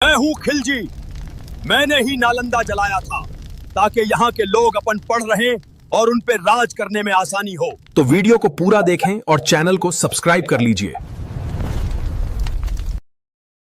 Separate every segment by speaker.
Speaker 1: मैं हूँ खिलजी। मैंने ही नालंदा जलाया था ताकि यहाँ के लोग अपन पढ़ रहें और उन पे राज करने में आसानी हो।
Speaker 2: तो वीडियो को पूरा देखें और चैनल को सब्सक्राइब कर लीजिए।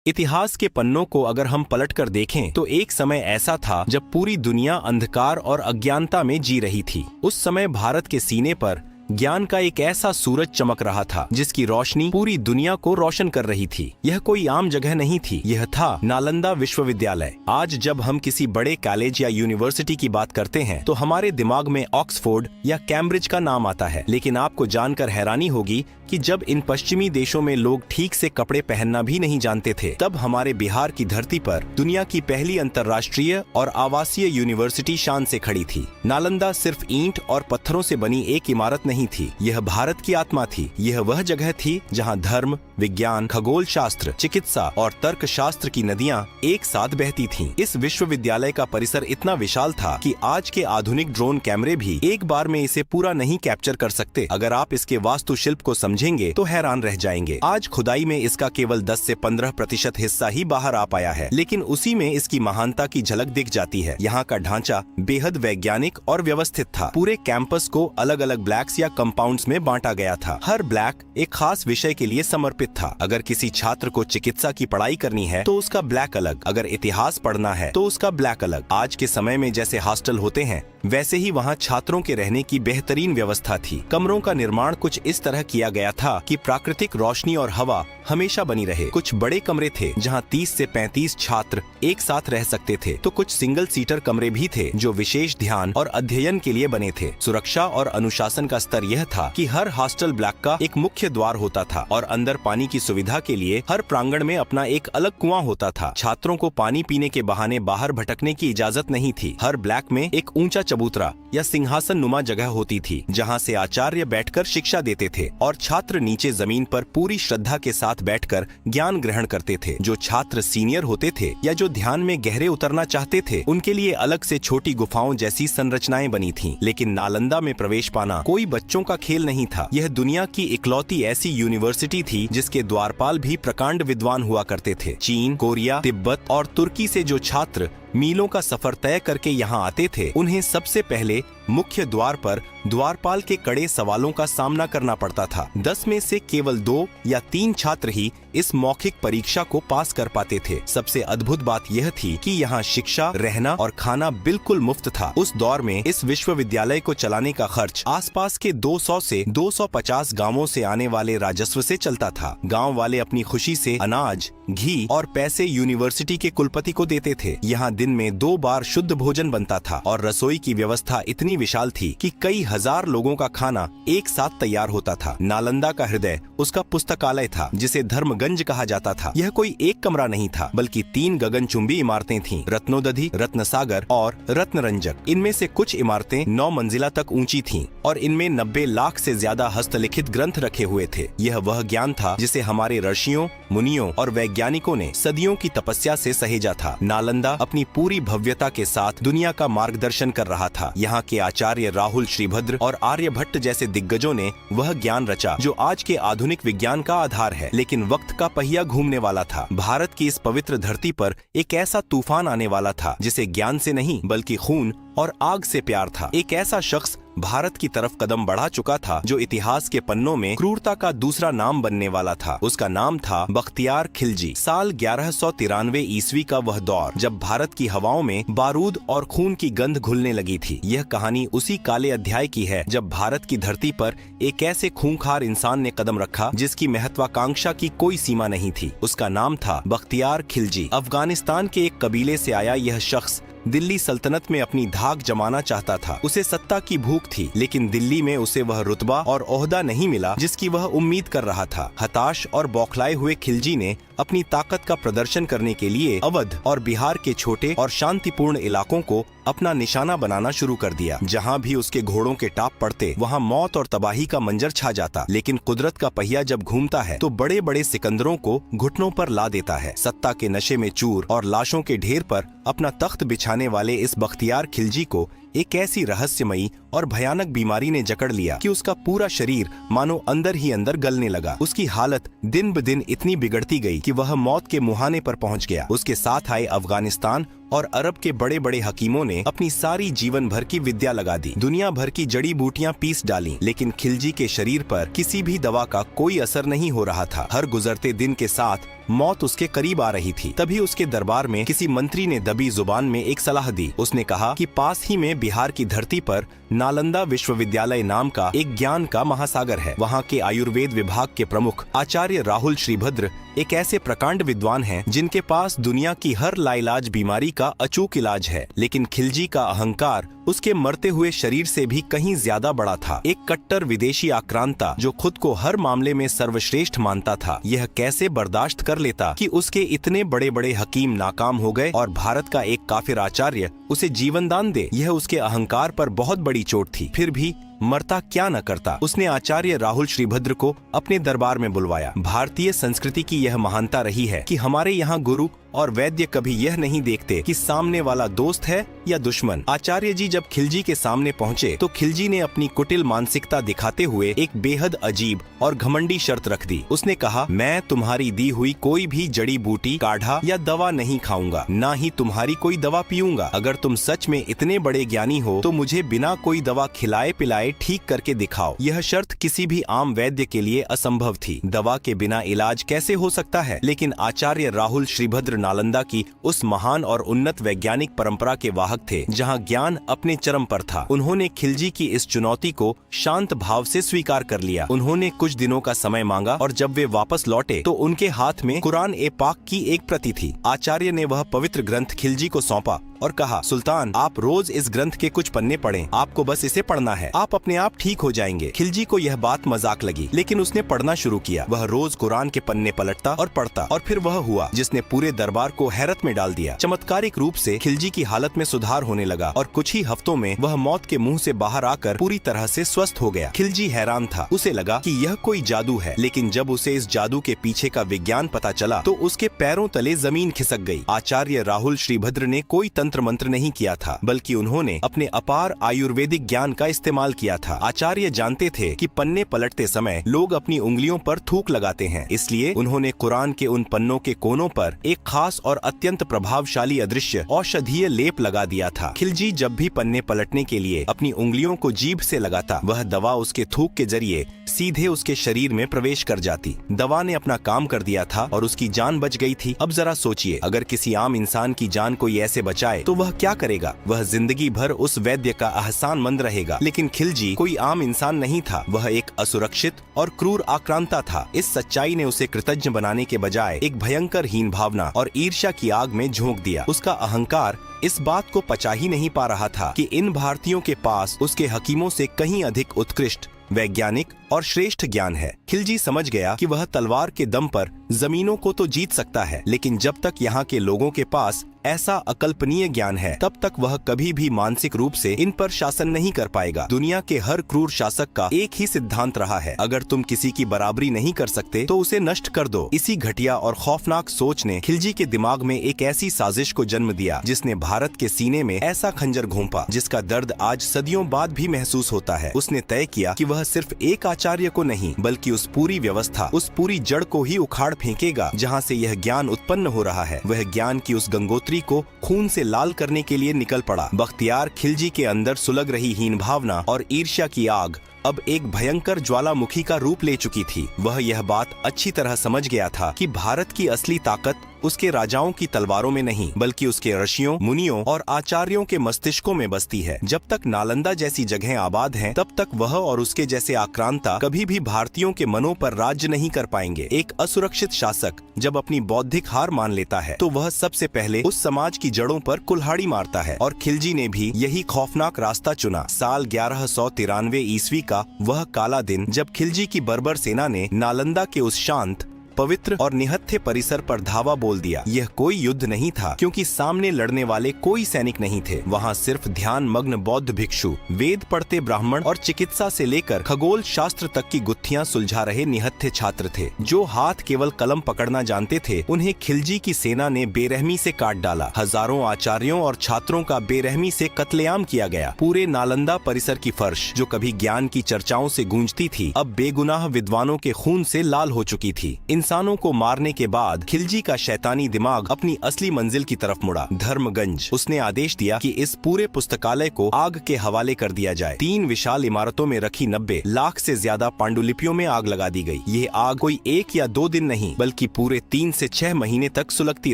Speaker 3: इतिहास के पन्नों को अगर हम पलटकर देखें तो एक समय ऐसा था जब पूरी दुनिया अंधकार और अज्ञानता में जी रही थी। उस समय भारत के सीने पर ज्ञान का एक ऐसा सूरज चमक रहा था जिसकी रोशनी पूरी दुनिया को रोशन कर रही थी। यह कोई आम जगह नहीं थी, यह था नालंदा विश्वविद्यालय। आज जब हम किसी बड़े कॉलेज या यूनिवर्सिटी की बात करते हैं तो हमारे दिमाग में ऑक्सफोर्ड या कैम्ब्रिज का नाम आता है, लेकिन आपको जानकर हैरानी होगी कि जब इन पश्चिमी देशों में लोग ठीक से कपड़े पहनना भी नहीं जानते थे, तब हमारे बिहार की धरती पर दुनिया की पहली अंतर्राष्ट्रीय और आवासीय यूनिवर्सिटी शान से खड़ी थी। नालंदा सिर्फ ईंट और पत्थरों से बनी एक इमारत नहीं थी, यह भारत की आत्मा थी। यह वह जगह थी जहां धर्म, विज्ञान, खगोल शास्त्र, चिकित्सा और तर्क शास्त्र की नदियां एक साथ बहती थीं। इस विश्वविद्यालय का परिसर इतना विशाल था कि आज के आधुनिक ड्रोन कैमरे भी एक बार में इसे पूरा नहीं कैप्चर कर सकते। अगर आप इसके वास्तुशिल्प को समझेंगे तो हैरान रह जाएंगे। आज खुदाई में इसका केवल 10 से 15% हिस्सा ही बाहर आ पाया है, लेकिन उसी में इसकी महानता की झलक दिख जाती है। यहाँ का ढांचा बेहद वैज्ञानिक और व्यवस्थित था। पूरे कैंपस को अलग अलग ब्लॉक्स या कंपाउंड्स में बांटा गया था। हर ब्लॉक एक खास विषय के लिए समर्पित था। अगर किसी छात्र को चिकित्सा की पढ़ाई करनी है तो उसका ब्लॉक अलग, अगर इतिहास पढ़ना है तो उसका ब्लॉक अलग। आज के समय में जैसे हॉस्टल होते हैं वैसे ही वहाँ छात्रों के रहने की बेहतरीन व्यवस्था थी। कमरों का निर्माण कुछ इस तरह किया गया था कि प्राकृतिक रोशनी और हवा हमेशा बनी रहे। कुछ बड़े कमरे थे जहाँ 30 से 35 छात्र एक साथ रह सकते थे, तो कुछ सिंगल सीटर कमरे भी थे जो विशेष ध्यान और अध्ययन के लिए बने थे। सुरक्षा और अनुशासन का स्तर यह था कि हर हॉस्टल ब्लॉक का एक मुख्य द्वार होता था और अंदर पानी की सुविधा के लिए हर प्रांगण में अपना एक अलग कुआं होता था। छात्रों को पानी पीने के बहाने बाहर भटकने की इजाजत नहीं थी। हर ब्लॉक में एक ऊंचा चबूतरा या सिंहासन नुमा जगह होती थी जहाँ से आचार्य बैठकर शिक्षा देते थे और छात्र नीचे जमीन पर पूरी श्रद्धा के साथ बैठकर ज्ञान ग्रहण करते थे। जो छात्र सीनियर होते थे या जो ध्यान में गहरे उतरना चाहते थे, उनके लिए अलग से छोटी गुफाओं जैसी संरचनाएं बनी थीं। लेकिन नालंदा में प्रवेश पाना कोई बच्चों का खेल नहीं था। यह दुनिया की इकलौती ऐसी यूनिवर्सिटी थी जिसके द्वारपाल भी प्रकांड विद्वान हुआ करते थे। चीन, कोरिया, तिब्बत और तुर्की से जो छात्र मीलों का सफर तय करके यहाँ आते थे, उन्हें सबसे पहले मुख्य द्वार पर द्वारपाल के कड़े सवालों का सामना करना पड़ता था। 10 में से केवल 2 या 3 छात्र ही इस मौखिक परीक्षा को पास कर पाते थे। सबसे अद्भुत बात यह थी कि यहाँ शिक्षा, रहना और खाना बिल्कुल मुफ्त था। उस दौर में इस विश्वविद्यालय को चलाने का खर्च आसपास के 200 से 250 गांवों से आने वाले राजस्व से चलता था। गांव वाले अपनी खुशी से अनाज, घी और पैसे यूनिवर्सिटी के कुलपति को देते थे। यहाँ दिन में 2 बार शुद्ध भोजन बनता था और रसोई की व्यवस्था इतनी विशाल थी कि कई हजार लोगों का खाना एक साथ तैयार होता था। नालंदा का हृदय उसका पुस्तकालय था जिसे धर्मगंज कहा जाता था। यह कोई एक कमरा नहीं था बल्कि 3 गगनचुंबी इमारतें थीं, रत्नोदधि, रत्नसागर और रत्नरंजक। इनमें से कुछ इमारतें 9 मंजिला तक ऊंची थीं और इनमें 90 लाख से ज्यादा हस्तलिखित ग्रंथ रखे हुए थे। यह वह ज्ञान था जिसे हमारे ऋषियों, मुनियों और वैज्ञानिकों ने सदियों की तपस्या से सहेजा था। नालंदा अपनी पूरी भव्यता के साथ दुनिया का मार्गदर्शन कर रहा था। यहाँ के आचार्य राहुल श्रीभद्र और आर्यभट्ट जैसे दिग्गजों ने वह ज्ञान रचा जो आज के आधुनिक विज्ञान का आधार है। लेकिन वक्त का पहिया घूमने वाला था। भारत की इस पवित्र धरती पर एक ऐसा तूफान आने वाला था जिसे ज्ञान से नहीं बल्कि खून और आग से प्यार था। एक ऐसा शख्स भारत की तरफ कदम बढ़ा चुका था जो इतिहास के पन्नों में क्रूरता का दूसरा नाम बनने वाला था। उसका नाम था बख्तियार खिलजी। साल 1193 ईस्वी का वह दौर जब भारत की हवाओं में बारूद और खून की गंध घुलने लगी थी। यह कहानी उसी काले अध्याय की है जब भारत की धरती पर एक ऐसे खूंखार इंसान ने कदम रखा जिसकी महत्वाकांक्षा की कोई सीमा नहीं थी। उसका नाम था बख्तियार खिलजी। अफगानिस्तान के एक कबीले से आया यह शख्स दिल्ली सल्तनत में अपनी धाक जमाना चाहता था। उसे सत्ता की भूख थी, लेकिन दिल्ली में उसे वह रुतबा और ओहदा नहीं मिला जिसकी वह उम्मीद कर रहा था। हताश और बौखलाए हुए खिलजी ने अपनी ताकत का प्रदर्शन करने के लिए अवध और बिहार के छोटे और शांतिपूर्ण इलाकों को अपना निशाना बनाना शुरू कर दिया। जहाँ भी उसके घोड़ों के टाप पड़ते वहाँ मौत और तबाही का मंजर छा जाता। लेकिन कुदरत का पहिया जब घूमता है तो बड़े बड़े सिकंदरों को घुटनों पर ला देता है। सत्ता के नशे में चूर और लाशों के ढेर पर अपना तख्त बिछाने वाले इस बख्तियार खिलजी को एक ऐसी रहस्यमयी और भयानक बीमारी ने जकड़ लिया कि उसका पूरा शरीर मानो अंदर ही अंदर गलने लगा। उसकी हालत दिन ब दिन इतनी बिगड़ती गई कि वह मौत के मुहाने पर पहुंच गया। उसके साथ आए अफगानिस्तान और अरब के बड़े बड़े हकीमों ने अपनी सारी जीवन भर की विद्या लगा दी, दुनिया भर की जड़ी बूटियां पीस डाली, लेकिन खिलजी के शरीर पर किसी भी दवा का कोई असर नहीं हो रहा था। हर गुजरते दिन के साथ मौत उसके करीब आ रही थी। तभी उसके दरबार में किसी मंत्री ने दबी जुबान में एक सलाह दी। उसने कहा कि पास ही में बिहार की धरती पर नालंदा विश्वविद्यालय नाम का एक ज्ञान का महासागर है। वहाँ के आयुर्वेद विभाग के प्रमुख आचार्य राहुल श्रीभद्र एक ऐसे प्रकांड विद्वान हैं जिनके पास दुनिया की हर लाइलाज बीमारी का अचूक इलाज है। लेकिन खिलजी का अहंकार उसके मरते हुए शरीर से भी कहीं ज्यादा बड़ा था। एक कट्टर विदेशी आक्रांता जो खुद को हर मामले में सर्वश्रेष्ठ मानता था, यह कैसे बर्दाश्त कर लेता कि उसके इतने बड़े बड़े हकीम नाकाम हो गए और भारत का एक काफिर आचार्य उसे जीवन दान दे। यह उसके अहंकार पर बहुत बड़ी चोट थी। फिर भी मरता क्या न करता। उसने आचार्य राहुल श्रीभद्र को अपने दरबार में बुलवाया। भारतीय संस्कृति की यह महानता रही है कि हमारे यहाँ गुरु और वैद्य कभी यह नहीं देखते कि सामने वाला दोस्त है या दुश्मन। आचार्य जी जब खिलजी के सामने पहुँचे तो खिलजी ने अपनी कुटिल मानसिकता दिखाते हुए एक बेहद अजीब और घमंडी शर्त रख दी। उसने कहा, मैं तुम्हारी दी हुई कोई भी जड़ी बूटी, काढ़ा या दवा नहीं खाऊंगा, ना ही तुम्हारी कोई दवा पीऊंगा। अगर तुम सच में इतने बड़े ज्ञानी हो तो मुझे बिना कोई दवा खिलाए पिलाए ठीक करके दिखाओ। यह शर्त किसी भी आम वैद्य के लिए असंभव थी। दवा के बिना इलाज कैसे हो सकता है? लेकिन आचार्य राहुल श्रीभद्र नालंदा की उस महान और उन्नत वैज्ञानिक परंपरा के वाहक थे जहां ज्ञान अपने चरम पर था। उन्होंने खिलजी की इस चुनौती को शांत भाव से स्वीकार कर लिया। उन्होंने कुछ दिनों का समय मांगा और जब वे वापस लौटे तो उनके हाथ में कुरान ए पाक की एक प्रति थी। आचार्य ने वह पवित्र ग्रंथ खिलजी को सौंपा और कहा, सुल्तान, आप रोज इस ग्रंथ के कुछ पन्ने पढ़ें। आपको बस इसे पढ़ना है, आप अपने आप ठीक हो जाएंगे। खिलजी को यह बात मजाक लगी, लेकिन उसने पढ़ना शुरू किया। वह रोज कुरान के पन्ने पलटता और पढ़ता और फिर वह हुआ जिसने पूरे दरबार को हैरत में डाल दिया। चमत्कारिक रूप से खिलजी की हालत में सुधार होने लगा और कुछ ही हफ्तों में वह मौत के मुंह से बाहर आकर पूरी तरह से स्वस्थ हो गया। खिलजी हैरान था। उसे लगा कि यह कोई जादू है, लेकिन जब उसे इस जादू के पीछे का विज्ञान पता चला तो उसके पैरों तले जमीन खिसक गई। आचार्य राहुल श्रीभद्र ने कोई तंत्र मंत्र नहीं किया था, बल्कि उन्होंने अपने अपार आयुर्वेदिक ज्ञान का इस्तेमाल किया था। आचार्य जानते थे कि पन्ने पलटते समय लोग अपनी उंगलियों पर थूक लगाते हैं, इसलिए उन्होंने कुरान के उन पन्नों के कोनों पर एक खास और अत्यंत प्रभावशाली अदृश्य औषधीय लेप लगा दिया था। खिलजी जब भी पन्ने पलटने के लिए अपनी उंगलियों को जीभ से लगाता, वह दवा उसके थूक के जरिए सीधे उसके शरीर में प्रवेश कर जाती। दवा ने अपना काम कर दिया था और उसकी जान बच गई थी। अब जरा सोचिए, अगर किसी आम इंसान की जान कोई ऐसे बचाए तो वह क्या करेगा? वह जिंदगी भर उस वैद्य का एहसानमंद रहेगा। लेकिन खिलजी कोई आम इंसान नहीं था, वह एक असुरक्षित और क्रूर आक्रांता था। इस सच्चाई ने उसे कृतज्ञ बनाने के बजाय एक भयंकर हीन भावना और ईर्ष्या की आग में झोंक दिया। उसका अहंकार इस बात को पचा ही नहीं पा रहा था कि इन भारतीयों के पास उसके हकीमों से कहीं अधिक उत्कृष्ट वैज्ञानिक और श्रेष्ठ ज्ञान है। खिलजी समझ गया कि वह तलवार के दम पर जमीनों को तो जीत सकता है, लेकिन जब तक यहाँ के लोगों के पास ऐसा अकल्पनीय ज्ञान है, तब तक वह कभी भी मानसिक रूप से इन पर शासन नहीं कर पाएगा। दुनिया के हर क्रूर शासक का एक ही सिद्धांत रहा है, अगर तुम किसी की बराबरी नहीं कर सकते तो उसे नष्ट कर दो। इसी घटिया और खौफनाक सोच ने खिलजी के दिमाग में एक ऐसी साजिश को जन्म दिया जिसने भारत के सीने में ऐसा खंजर घोंपा जिसका दर्द आज सदियों बाद भी महसूस होता है। उसने तय किया कि वह सिर्फ एक आचार्य को नहीं, बल्कि उस पूरी व्यवस्था, उस पूरी जड़ को ही उखाड़ फेंकेगा जहाँ से यह ज्ञान उत्पन्न हो रहा है। वह ज्ञान की उस गंगोत्री को खून से लाल करने के लिए निकल पड़ा। बख्तियार खिलजी के अंदर सुलग रही हीन भावना और ईर्ष्या की आग अब एक भयंकर ज्वालामुखी का रूप ले चुकी थी। वह यह बात अच्छी तरह समझ गया था कि भारत की असली ताकत उसके राजाओं की तलवारों में नहीं, बल्कि उसके ऋषियों, मुनियों और आचार्यों के मस्तिष्कों में बसती है। जब तक नालंदा जैसी जगह आबाद हैं, तब तक वह और उसके जैसे आक्रांता कभी भी भारतीयों के मनों पर राज्य नहीं कर पाएंगे। एक असुरक्षित शासक जब अपनी बौद्धिक हार मान लेता है तो वह सबसे पहले उस समाज की जड़ों पर कुल्हाड़ी मारता है, और खिलजी ने भी यही खौफनाक रास्ता चुना। साल 1193 ईस्वी का वह काला दिन जब खिलजी की बर्बर सेना ने नालंदा के उस शांत पवित्र और निहत्थे परिसर पर धावा बोल दिया। यह कोई युद्ध नहीं था, क्योंकि सामने लड़ने वाले कोई सैनिक नहीं थे। वहाँ सिर्फ ध्यान मग्न बौद्ध भिक्षु, वेद पढ़ते ब्राह्मण और चिकित्सा से लेकर खगोल शास्त्र तक की गुत्थियां सुलझा रहे निहत्थे छात्र थे। जो हाथ केवल कलम पकड़ना जानते थे, उन्हें खिलजी की सेना ने बेरहमी से काट डाला। हजारों आचार्यों और छात्रों का बेरहमी से कत्लेआम किया गया। पूरे नालंदा परिसर की फर्श, जो कभी ज्ञान की चर्चाओं से गूंजती थी, अब बेगुनाह विद्वानों के खून से लाल हो चुकी थी। इंसानों को मारने के बाद खिलजी का शैतानी दिमाग अपनी असली मंजिल की तरफ मुड़ा, धर्मगंज। उसने आदेश दिया कि इस पूरे पुस्तकालय को आग के हवाले कर दिया जाए। 3 विशाल इमारतों में रखी 90 लाख से ज्यादा पांडुलिपियों में आग लगा दी गई। ये आग कोई 1 या 2 दिन नहीं, बल्कि पूरे 3 से 6 महीने तक सुलगती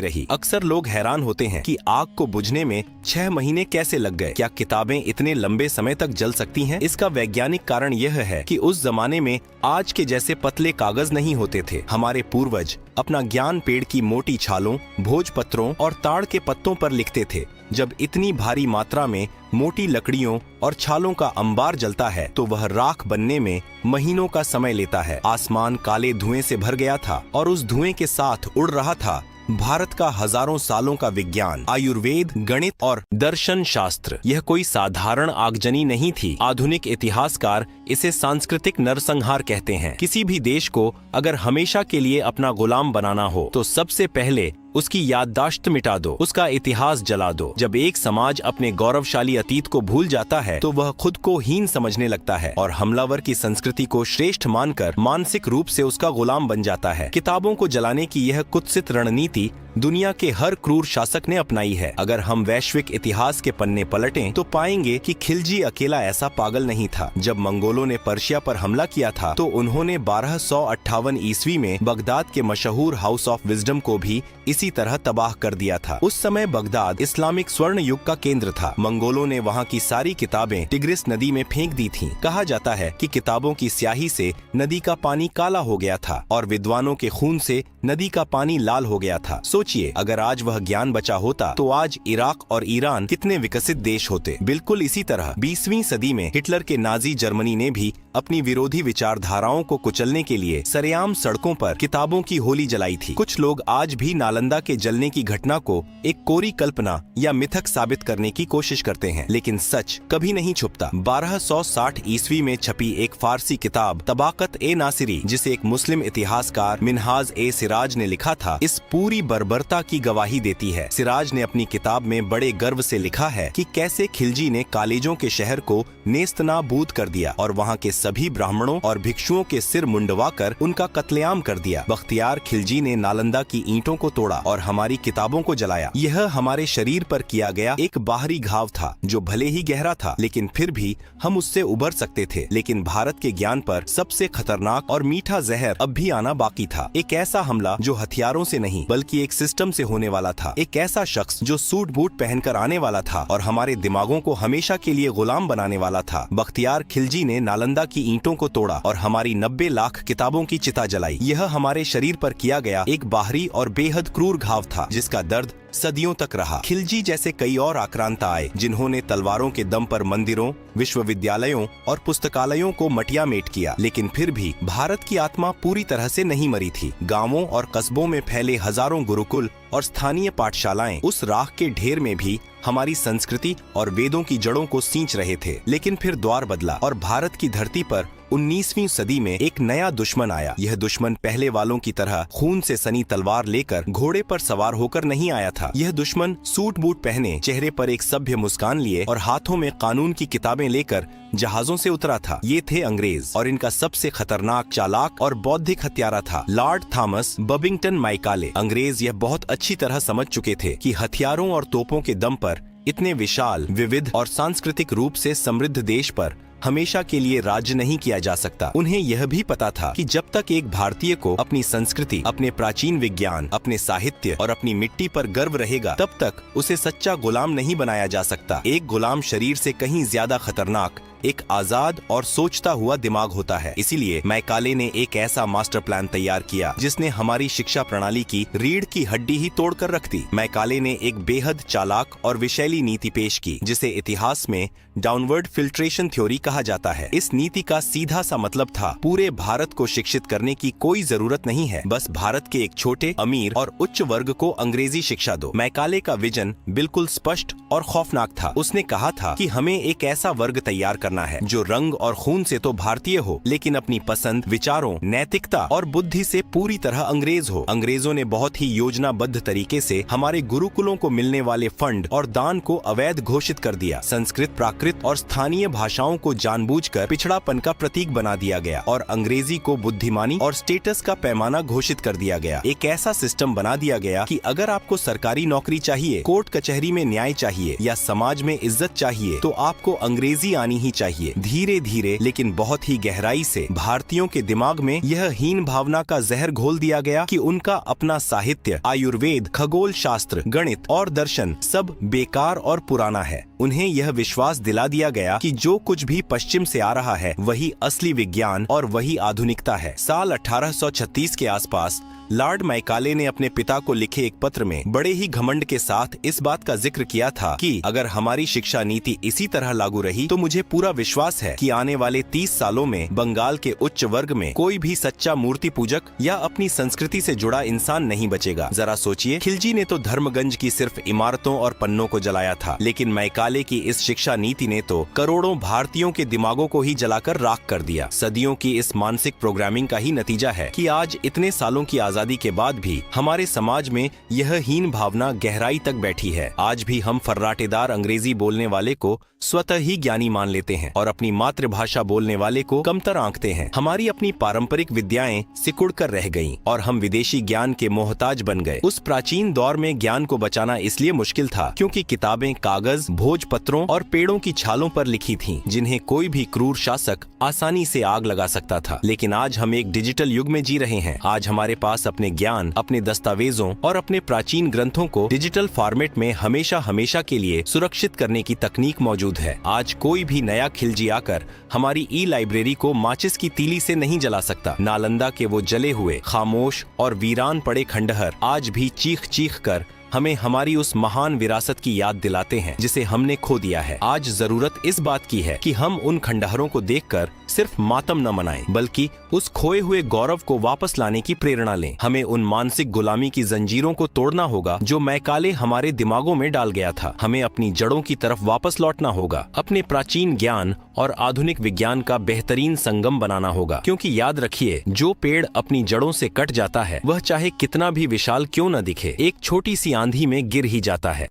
Speaker 3: रही। अक्सर लोग हैरान होते हैं कि आग को बुझने में 6 महीने कैसे लग गए। क्या किताबें इतने लंबे समय तक जल सकती हैं? इसका वैज्ञानिक कारण यह है कि उस जमाने में आज के जैसे पतले कागज नहीं होते थे। हमारे पूर्वज अपना ज्ञान पेड़ की मोटी छालों, भोजपत्रों और ताड़ के पत्तों पर लिखते थे। जब इतनी भारी मात्रा में मोटी लकड़ियों और छालों का अंबार जलता है, तो वह राख बनने में महीनों का समय लेता है। आसमान काले धुएं से भर गया था और उस धुएं के साथ उड़ रहा था भारत का हजारों सालों का विज्ञान, आयुर्वेद, गणित और दर्शन शास्त्र। यह कोई साधारण आगजनी नहीं थी। आधुनिक इतिहासकार इसे सांस्कृतिक नरसंहार कहते हैं। किसी भी देश को अगर हमेशा के लिए अपना गुलाम बनाना हो, तो सबसे पहले उसकी याददाश्त मिटा दो, उसका इतिहास जला दो। जब एक समाज अपने गौरवशाली अतीत को भूल जाता है, तो वह खुद को हीन समझने लगता है और हमलावर की संस्कृति को श्रेष्ठ मानकर मानसिक रूप से उसका गुलाम बन जाता है। किताबों को जलाने की यह कुत्सित रणनीति दुनिया के हर क्रूर शासक ने अपनाई है। अगर हम वैश्विक इतिहास के पन्ने पलटें, तो पाएंगे कि खिलजी अकेला ऐसा पागल नहीं था। जब मंगोलों ने पर्शिया पर हमला किया था, तो उन्होंने 1258 ईस्वी में बगदाद के मशहूर हाउस ऑफ विजडम को भी इसी तरह तबाह कर दिया था। उस समय बगदाद इस्लामिक स्वर्ण युग का केंद्र था। मंगोलों ने वहाँ की सारी किताबें टिग्रिस नदी में फेंक दी थीं। कहा जाता है कि किताबों की स्याही से नदी का पानी काला हो गया था और विद्वानों के खून से नदी का पानी लाल हो गया था। सोचिए, अगर आज वह ज्ञान बचा होता, तो आज इराक और ईरान कितने विकसित देश होते। बिल्कुल इसी तरह 20वीं सदी में हिटलर के नाजी जर्मनी ने भी अपनी विरोधी विचारधाराओं को कुचलने के लिए सरेआम सड़कों पर किताबों की होली जलाई थी। कुछ लोग आज भी नालंदा के जलने की घटना को एक कोरी कल्पना या मिथक साबित करने की कोशिश करते हैं, लेकिन सच कभी नहीं छुपता। 1260 ईस्वी में छपी एक फारसी किताब तबाकत ए नासिरी, जिसे एक मुस्लिम इतिहासकार मिनहाज ए सिराज ने लिखा था, इस पूरी बर्बरता की गवाही देती है। सिराज ने अपनी किताब में बड़े गर्व से लिखा है कि कैसे खिलजी ने कालेजों के शहर को नेस्तनाबूद कर दिया और वहाँ के सभी ब्राह्मणों और भिक्षुओं के सिर मुंडवाकर उनका कत्लेआम कर दिया। बख्तियार खिलजी ने नालंदा की ईंटों को तोड़ा और हमारी किताबों को जलाया। यह हमारे शरीर पर किया गया एक बाहरी घाव था, जो भले ही गहरा था, लेकिन फिर भी हम उससे उबर सकते थे। लेकिन भारत के ज्ञान पर सबसे खतरनाक और मीठा जहर अब भी आना बाकी था। एक ऐसा हमला जो हथियारों से नहीं, बल्कि एक सिस्टम से होने वाला था। एक ऐसा शख्स जो सूट बूट पहनकर आने वाला था और हमारे दिमागों को हमेशा के लिए गुलाम बनाने वाला था। बख्तियार खिलजी ने नालंदा की ईंटों को तोड़ा और हमारी 90 लाख किताबों की चिता जलाई। यह हमारे शरीर पर किया गया एक बाहरी और बेहद क्रूर घाव था, जिसका दर्द सदियों तक रहा। खिलजी जैसे कई और आक्रांता आए, जिन्होंने तलवारों के दम पर मंदिरों, विश्वविद्यालयों और पुस्तकालयों को मटियामेट किया, लेकिन फिर भी भारत की आत्मा पूरी तरह से नहीं मरी थी। गांवों और कस्बों में फैले हजारों गुरुकुल और स्थानीय पाठशालाएं उस राख के ढेर में भी हमारी संस्कृति और वेदों की जड़ों को सींच रहे थे। लेकिन फिर द्वार बदला और भारत की धरती पर 19वीं सदी में एक नया दुश्मन आया। यह दुश्मन पहले वालों की तरह खून से सनी तलवार लेकर घोड़े पर सवार होकर नहीं आया था। यह दुश्मन सूट बूट पहने, चेहरे पर एक सभ्य मुस्कान लिए और हाथों में कानून की किताबें लेकर जहाजों से उतरा था। ये थे अंग्रेज, और इनका सबसे खतरनाक, चालाक और बौद्धिक हत्यारा था लॉर्ड थॉमस बबिंगटन माइकाले। अंग्रेज यह बहुत अच्छी तरह समझ चुके थे कि हथियारों और तोपों के दम पर इतने विशाल, विविध और सांस्कृतिक रूप से समृद्ध देश पर हमेशा के लिए राज्य नहीं किया जा सकता। उन्हें यह भी पता था कि जब तक एक भारतीय को अपनी संस्कृति, अपने प्राचीन विज्ञान, अपने साहित्य और अपनी मिट्टी पर गर्व रहेगा, तब तक उसे सच्चा गुलाम नहीं बनाया जा सकता। एक गुलाम शरीर से कहीं ज्यादा खतरनाक एक आजाद और सोचता हुआ दिमाग होता है। इसीलिए मैकाले ने एक ऐसा मास्टर प्लान तैयार किया जिसने हमारी शिक्षा प्रणाली की रीढ़ की हड्डी ही तोड़कर रख दी। मैकाले ने एक बेहद चालाक और विशैली नीति पेश की जिसे इतिहास में डाउनवर्ड फिल्ट्रेशन थ्योरी कहा जाता है। इस नीति का सीधा सा मतलब था, पूरे भारत को शिक्षित करने की कोई जरूरत नहीं है, बस भारत के एक छोटे, अमीर और उच्च वर्ग को अंग्रेजी शिक्षा दो। मैकाले का विजन बिल्कुल स्पष्ट और खौफनाक था। उसने कहा था कि हमें एक ऐसा वर्ग तैयार करना है जो रंग और खून से तो भारतीय हो, लेकिन अपनी पसंद, विचारों, नैतिकता और बुद्धि से पूरी तरह अंग्रेज हो। अंग्रेजों ने बहुत ही योजनाबद्ध तरीके से हमारे गुरुकुलों को मिलने वाले फंड और दान को अवैध घोषित कर दिया। संस्कृत, प्राकृत और स्थानीय भाषाओं को जानबूझकर पिछड़ापन का प्रतीक बना दिया गया और अंग्रेजी को बुद्धिमानी और स्टेटस का पैमाना घोषित कर दिया गया। एक ऐसा सिस्टम बना दिया गया कि अगर आपको सरकारी नौकरी चाहिए, कोर्ट कचहरी में न्याय चाहिए या समाज में इज्जत चाहिए तो आपको अंग्रेजी आनी ही चाहिए। धीरे धीरे लेकिन बहुत ही गहराई से भारतीयों के दिमाग में यह हीन भावना का जहर घोल दिया गया कि उनका अपना साहित्य, आयुर्वेद, खगोल शास्त्र, गणित और दर्शन सब बेकार और पुराना है। उन्हें यह विश्वास दिला दिया गया कि जो कुछ भी पश्चिम से आ रहा है वही असली विज्ञान और वही आधुनिकता है। साल 1836 के आसपास लॉर्ड मैकाले ने अपने पिता को लिखे एक पत्र में बड़े ही घमंड के साथ इस बात का जिक्र किया था कि अगर हमारी शिक्षा नीति इसी तरह लागू रही तो मुझे पूरा विश्वास है कि आने वाले 30 सालों में बंगाल के उच्च वर्ग में कोई भी सच्चा मूर्ति पूजक या अपनी संस्कृति से जुड़ा इंसान नहीं बचेगा। जरा सोचिए, खिलजी ने तो धर्मगंज की सिर्फ इमारतों और पन्नों को जलाया था, लेकिन मैकाले की इस शिक्षा नीति ने तो करोड़ों भारतीयों के दिमागों को ही जलाकर राख कर दिया। सदियों की इस मानसिक प्रोग्रामिंग का ही नतीजा है कि आज इतने सालों की आजादी के बाद भी हमारे समाज में यह हीन भावना गहराई तक बैठी है। आज भी हम फर्राटेदार अंग्रेजी बोलने वाले को स्वतः ही ज्ञानी मान लेते हैं और अपनी मातृभाषा बोलने वाले को कमतर आंकते हैं। हमारी अपनी पारंपरिक विद्याएं सिकुड़ कर रह गईं और हम विदेशी ज्ञान के मोहताज बन गए। उस प्राचीन दौर में ज्ञान को बचाना इसलिए मुश्किल था क्योंकि किताबें कागज, भोजपत्रों और पेड़ों की छालों पर लिखी थीं, जिन्हें कोई भी क्रूर शासक आसानी से आग लगा सकता था। लेकिन आज हम एक डिजिटल युग में जी रहे हैं। आज हमारे पास अपने ज्ञान, अपने दस्तावेजों और अपने प्राचीन ग्रंथों को डिजिटल फॉर्मेट में हमेशा हमेशा के लिए सुरक्षित करने की तकनीक मौजूद है। आज कोई भी नया खिलजी आकर हमारी ई लाइब्रेरी को माचिस की तीली से नहीं जला सकता। नालंदा के वो जले हुए, खामोश और वीरान पड़े खंडहर आज भी चीख चीख कर हमें हमारी उस महान विरासत की याद दिलाते हैं जिसे हमने खो दिया है। आज जरूरत इस बात की है कि हम उन खंडहरों को देखकर सिर्फ मातम न मनाएं, बल्कि उस खोए हुए गौरव को वापस लाने की प्रेरणा लें। हमें उन मानसिक गुलामी की जंजीरों को तोड़ना होगा जो मैकाले हमारे दिमागों में डाल गया था। हमें अपनी जड़ों की तरफ वापस लौटना होगा, अपने प्राचीन ज्ञान और आधुनिक विज्ञान का बेहतरीन संगम बनाना होगा। क्योंकि याद रखिए, जो पेड़ अपनी जड़ों से कट जाता है वह चाहे कितना भी विशाल क्यों न दिखे, एक छोटी सी आंधी में गिर ही जाता है।